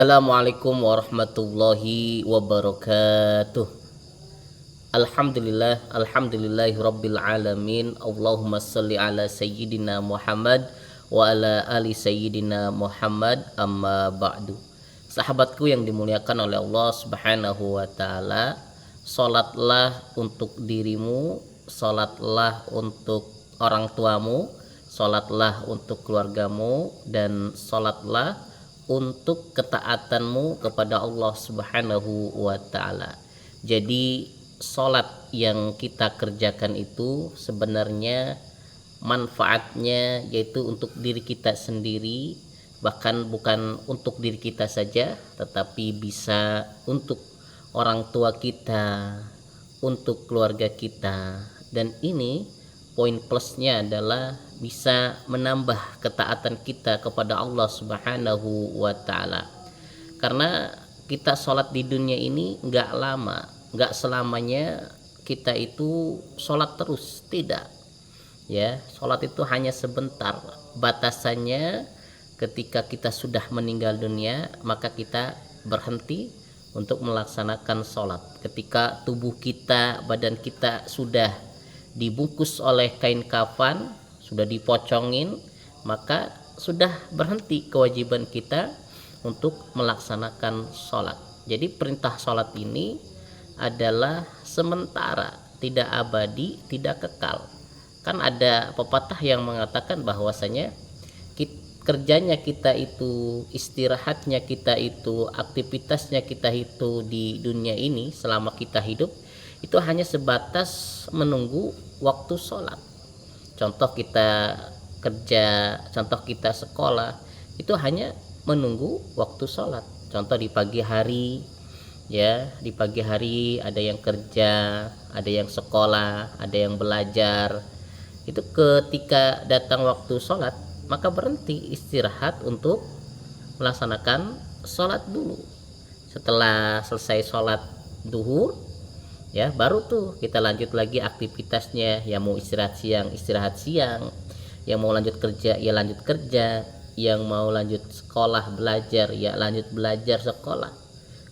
Assalamualaikum warahmatullahi wabarakatuh. Alhamdulillahi rabbil alamin. Allahumma salli ala sayyidina Muhammad wa ala ali sayyidina Muhammad, amma ba'du. Sahabatku yang dimuliakan oleh Allah Subhanahu wa taala, salatlah untuk dirimu, salatlah untuk orang tuamu, salatlah untuk keluargamu, dan salatlah untuk ketaatanmu kepada Allah Subhanahu wa taala. Jadi salat yang kita kerjakan itu sebenarnya manfaatnya yaitu untuk diri kita sendiri, bahkan bukan untuk diri kita saja, tetapi bisa untuk orang tua kita, untuk keluarga kita. Dan ini poin plusnya adalah bisa menambah ketaatan kita kepada Allah Subhanahu wa taala. Karena kita sholat di dunia ini nggak lama, nggak selamanya kita itu sholat terus, tidak. Ya, sholat itu hanya sebentar. Batasannya ketika kita sudah meninggal dunia, maka kita berhenti untuk melaksanakan sholat. Ketika tubuh kita, badan kita sudah dibungkus oleh kain kafan, sudah dipocongin, maka sudah berhenti kewajiban kita untuk melaksanakan sholat. Jadi perintah sholat ini adalah sementara, tidak abadi, tidak kekal. Kan ada pepatah yang mengatakan bahwasanya kerjanya kita itu, istirahatnya kita itu, aktivitasnya kita itu di dunia ini selama kita hidup itu hanya sebatas menunggu waktu sholat. Contoh kita kerja, contoh kita sekolah, itu hanya menunggu waktu sholat. Contoh di pagi hari, ya, di pagi hari ada yang kerja, ada yang sekolah, ada yang belajar. Itu ketika datang waktu sholat, maka berhenti istirahat untuk melaksanakan sholat dulu. Setelah selesai sholat duhur, ya baru tuh kita lanjut lagi aktivitasnya. Yang mau istirahat siang, yang mau lanjut kerja ya lanjut kerja, yang mau lanjut sekolah belajar ya lanjut belajar sekolah.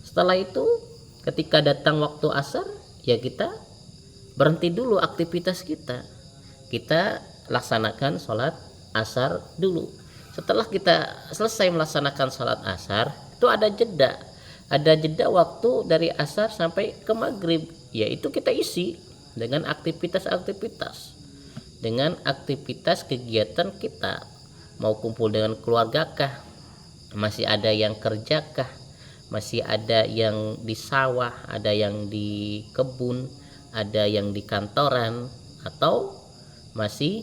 Setelah itu ketika datang waktu asar, ya kita berhenti dulu aktivitas kita laksanakan sholat asar dulu. Setelah kita selesai melaksanakan sholat asar, itu ada jeda waktu dari asar sampai ke maghrib, yaitu kita isi dengan aktivitas kegiatan kita. Mau kumpul dengan keluarga kah, masih ada yang kerja kah, masih ada yang di sawah, ada yang di kebun, ada yang di kantoran, atau masih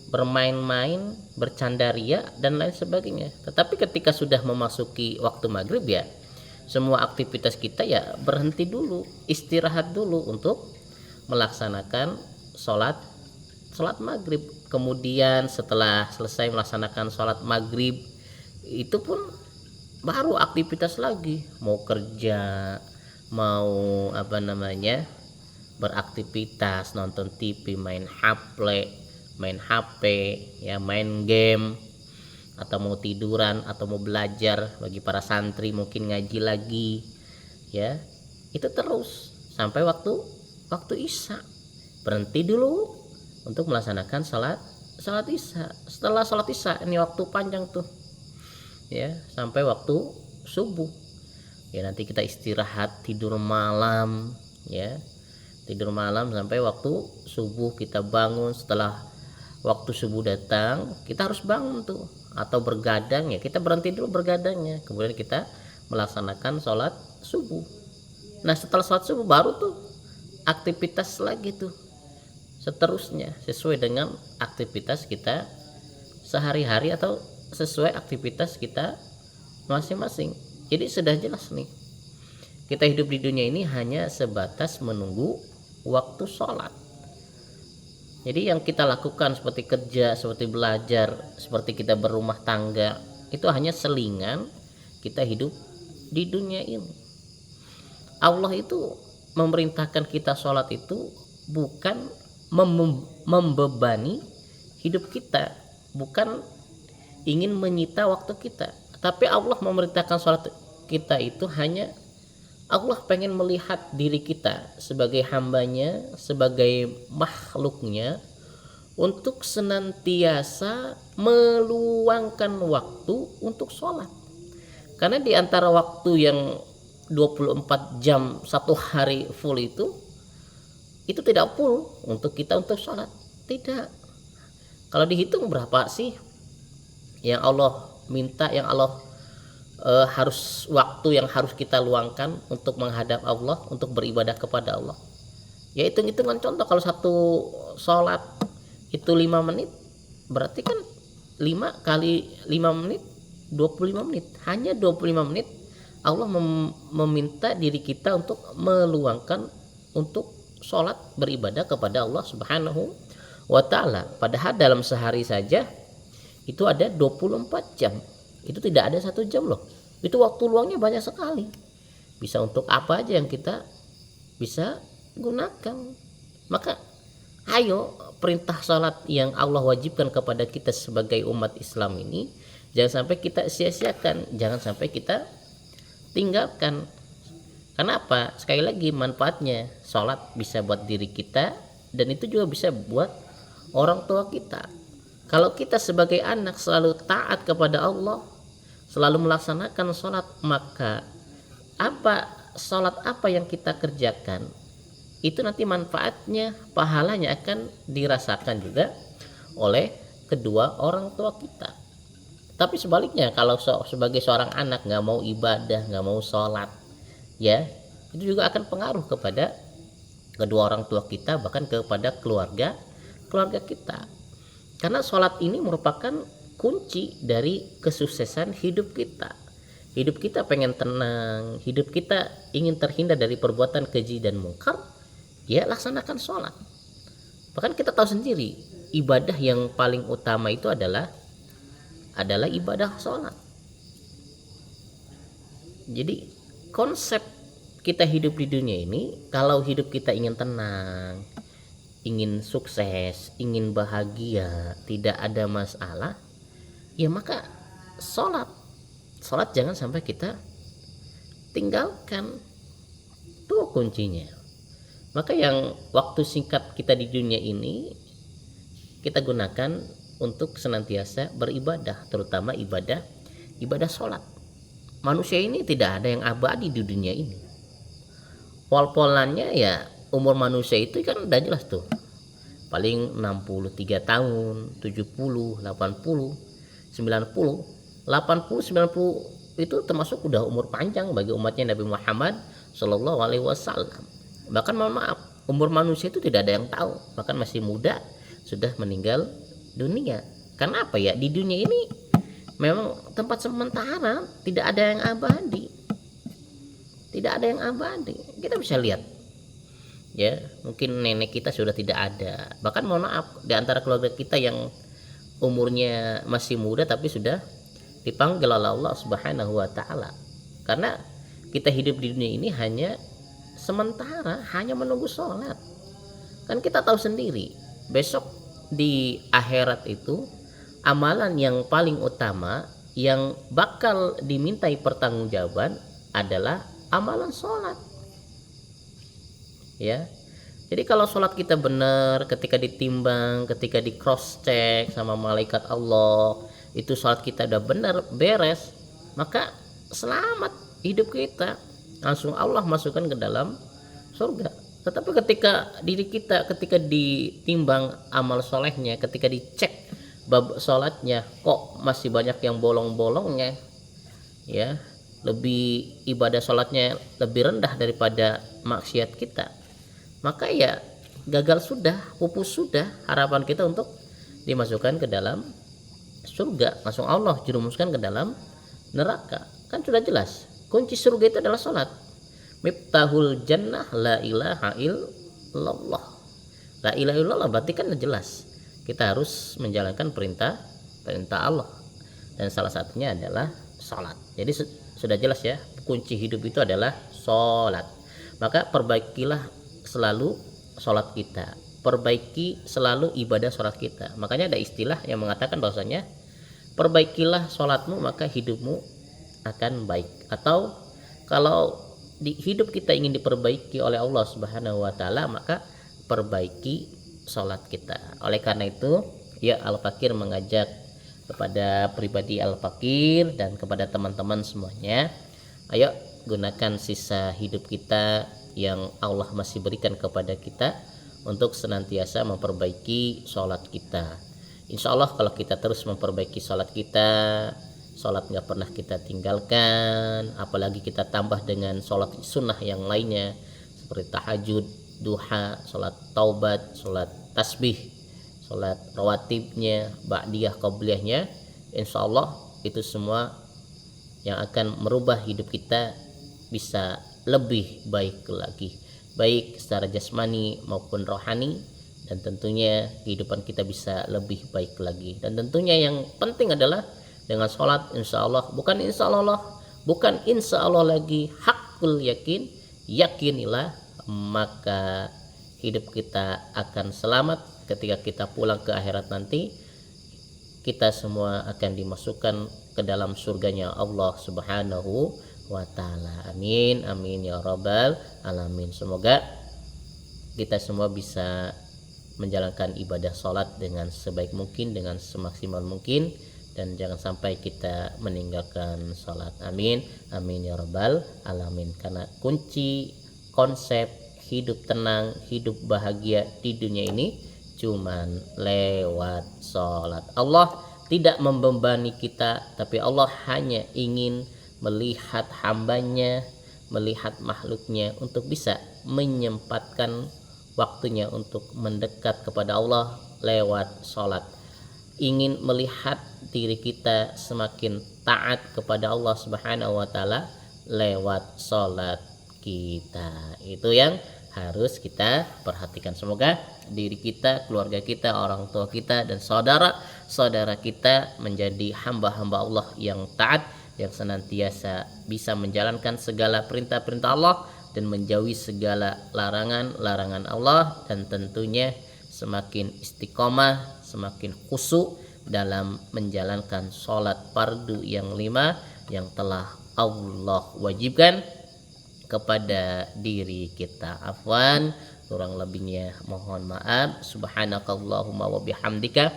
bermain-main, bercandaria dan lain sebagainya. Tetapi ketika sudah memasuki waktu maghrib, ya semua aktivitas kita ya berhenti dulu, istirahat dulu untuk melaksanakan sholat maghrib. Kemudian setelah selesai melaksanakan sholat maghrib, itu pun baru aktivitas lagi, mau kerja, mau beraktivitas, nonton TV, main HP, ya main game, atau mau tiduran, atau mau belajar. Bagi para santri mungkin ngaji lagi, ya itu terus sampai waktu isya. Berhenti dulu untuk melaksanakan sholat isya. Setelah sholat isya, ini waktu panjang tuh, ya sampai waktu subuh. Ya nanti kita istirahat, tidur malam, ya tidur malam sampai waktu subuh. Kita bangun setelah waktu subuh datang, kita harus bangun tuh, atau bergadang, ya kita berhenti dulu bergadangnya, kemudian kita melaksanakan sholat subuh. Nah setelah sholat subuh baru tuh aktivitas lagi tuh seterusnya, sesuai dengan aktivitas kita sehari-hari atau sesuai aktivitas kita masing-masing. Jadi sudah jelas nih, kita hidup di dunia ini hanya sebatas menunggu waktu sholat. Jadi yang kita lakukan seperti kerja, seperti belajar, seperti kita berumah tangga, itu hanya selingan kita hidup di dunia ini. Allah itu memerintahkan kita sholat itu bukan membebani hidup kita, bukan ingin menyita waktu kita, Tapi Allah memerintahkan sholat kita itu hanya Allah pengen melihat diri kita sebagai hambanya, sebagai makhluknya, untuk senantiasa meluangkan waktu untuk sholat. Karena di antara waktu yang 24 jam satu hari full itu tidak full untuk kita untuk sholat. Tidak. Kalau dihitung berapa sih yang Allah minta, yang Allah harus waktu yang harus kita luangkan untuk menghadap Allah, untuk beribadah kepada Allah. Ya hitung-hitungan contoh, kalau satu sholat itu 5 menit, berarti kan 5 kali 5 menit 25 menit. Hanya 25 menit Allah meminta diri kita untuk meluangkan untuk sholat beribadah kepada Allah Subhanahu wa ta'ala. Padahal dalam sehari saja itu ada 24 jam. Itu tidak ada 1 jam loh. Itu waktu luangnya banyak sekali. Bisa untuk apa aja yang kita bisa gunakan. Maka ayo, perintah sholat yang Allah wajibkan kepada kita sebagai umat Islam ini jangan sampai kita sia-siakan, jangan sampai kita tinggalkan. Kenapa? Sekali lagi, manfaatnya sholat bisa buat diri kita, dan itu juga bisa buat orang tua kita. Kalau kita sebagai anak selalu taat kepada Allah, selalu melaksanakan sholat, maka sholat apa yang kita kerjakan itu nanti manfaatnya, pahalanya akan dirasakan juga oleh kedua orang tua kita. Tapi sebaliknya, kalau sebagai seorang anak nggak mau ibadah, nggak mau sholat, ya itu juga akan pengaruh kepada kedua orang tua kita, bahkan kepada keluarga kita. Karena sholat ini merupakan kunci dari kesuksesan hidup kita. Hidup kita pengen tenang, hidup kita ingin terhindar dari perbuatan keji dan mungkar, ya laksanakan sholat. Bahkan kita tahu sendiri, ibadah yang paling utama itu adalah ibadah sholat. Jadi konsep kita hidup di dunia ini, kalau hidup kita ingin tenang, ingin sukses, ingin bahagia, tidak ada masalah, ya maka sholat jangan sampai kita tinggalkan. Itu kuncinya. Maka yang waktu singkat kita di dunia ini kita gunakan untuk senantiasa beribadah, terutama ibadah sholat. Manusia ini tidak ada yang abadi di dunia ini. Pol-polannya ya, umur manusia itu kan udah jelas tuh, paling 63 tahun, 70, 80, 90, 80, 90 itu termasuk udah umur panjang bagi umatnya Nabi Muhammad Shallallahu Alaihi Wasallam. Bahkan mohon maaf, umur manusia itu tidak ada yang tahu, bahkan masih muda sudah meninggal dunia. Karena apa ya, di dunia ini memang tempat sementara, tidak ada yang abadi. Kita bisa lihat, ya mungkin nenek kita sudah tidak ada, bahkan mohon maaf, di antara keluarga kita yang umurnya masih muda tapi sudah dipanggil oleh Allah Subhanahu wa ta'ala. Karena kita hidup di dunia ini hanya sementara, hanya menunggu sholat. Kan kita tahu sendiri, besok di akhirat itu amalan yang paling utama yang bakal dimintai pertanggungjawaban adalah amalan sholat. Ya, jadi kalau sholat kita benar, ketika ditimbang, ketika di cross check sama malaikat Allah, itu sholat kita udah benar, beres, maka selamat hidup kita, langsung Allah masukkan ke dalam surga. Tetapi ketika diri kita, ketika ditimbang amal solehnya, ketika dicek bab sholatnya, kok masih banyak yang bolong-bolongnya, ya lebih ibadah sholatnya lebih rendah daripada maksiat kita, maka ya gagal sudah, pupus sudah harapan kita untuk dimasukkan ke dalam surga. Langsung Allah jerumuskan ke dalam neraka. Kan sudah jelas, kunci surga itu adalah sholat. Miftahul jannah la ilaha illallah. La ilaha illallah berarti kan jelas kita harus menjalankan perintah Allah, dan salah satunya adalah sholat. Jadi sudah jelas ya, kunci hidup itu adalah sholat. Maka perbaikilah selalu sholat kita, perbaiki selalu ibadah sholat kita. Makanya ada istilah yang mengatakan bahwasanya perbaikilah sholatmu maka hidupmu akan baik. Atau kalau di hidup kita ingin diperbaiki oleh Allah Subhanahu wa taala, maka perbaiki sholat kita. Oleh karena itu, ya Al-Fakir mengajak kepada pribadi Al-Fakir dan kepada teman-teman semuanya, ayo gunakan sisa hidup kita yang Allah masih berikan kepada kita untuk senantiasa memperbaiki sholat kita. Insya Allah kalau kita terus memperbaiki sholat kita, sholat nggak pernah kita tinggalkan, apalagi kita tambah dengan sholat sunnah yang lainnya seperti tahajud, duha, sholat taubat, sholat tasbih, sholat rawatibnya, ba'diyah, qobliyahnya, insya Allah itu semua yang akan merubah hidup kita bisa lebih baik lagi, baik secara jasmani maupun rohani, dan tentunya kehidupan kita bisa lebih baik lagi. Dan tentunya yang penting adalah dengan sholat insya Allah, bukan insya Allah lagi, hakul yakin, yakinilah, maka hidup kita akan selamat ketika kita pulang ke akhirat nanti. Kita semua akan dimasukkan ke dalam surganya Allah Subhanahu wa ta'ala. Amin, amin ya rabbal alamin. Semoga kita semua bisa menjalankan ibadah sholat dengan sebaik mungkin, dengan semaksimal mungkin, dan jangan sampai kita meninggalkan sholat. Amin, amin ya rabbal alamin. Karena kunci konsep hidup tenang, hidup bahagia di dunia ini cuman lewat sholat. Allah tidak membebani kita, tapi Allah hanya ingin melihat hambanya, melihat makhluknya untuk bisa menyempatkan waktunya untuk mendekat kepada Allah lewat sholat. Ingin melihat diri kita semakin taat kepada Allah Subhanahu wa ta'ala lewat sholat kita. Itu yang harus kita perhatikan. Semoga diri kita, keluarga kita, orang tua kita, dan saudara-saudara kita menjadi hamba-hamba Allah yang taat, yang senantiasa bisa menjalankan segala perintah-perintah Allah dan menjauhi segala larangan-larangan Allah, dan tentunya semakin istiqomah, semakin khusyuk dalam menjalankan sholat fardu yang 5 yang telah Allah wajibkan kepada diri kita. Afwan, kurang lebihnya mohon maaf. Subhanakallahumma wa bihamdika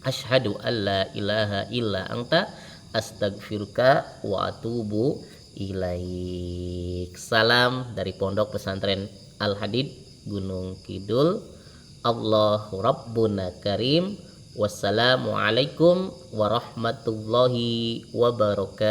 asyhadu an la ilaha illa anta astaghfiruka wa atubu ilaik. Salam dari Pondok Pesantren Al-Hadid Gunung Kidul. Allahu Rabbuna Karim. Wassalamualaikum warahmatullahi wabarakatuh.